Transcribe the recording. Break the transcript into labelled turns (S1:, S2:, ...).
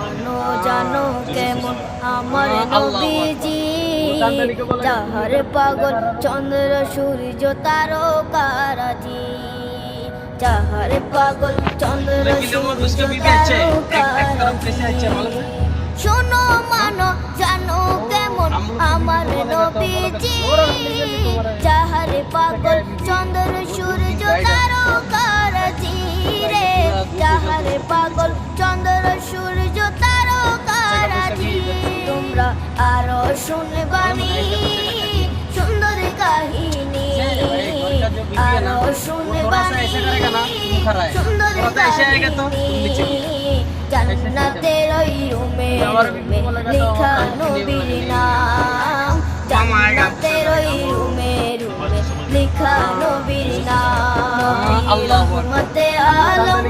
S1: জানো জানো কেমন আমার নবীজি, যাহার পাগল চন্দ্র সূর্য তারকারাজি, যাহার পাগল চন্দ্র সূর্য তারকারাজি। শোনো মানো জানো কেমন আমার নবীজি, যাহার পাগল চন্দ্র সূর্য তারকারাজি রে, যাহার পাগল চন্দ্র সূর্য তারকারাজি। তোমরা আরো শুনবানি সুন্দর কাহিনী, আরো শুনবানি সুন্দর কাহিনী। জান্নাতের ওই রুমে লেখা নবীর নাম, জান্নাতের ওই রুমে লেখা নবীর নাম। রহমতে আলম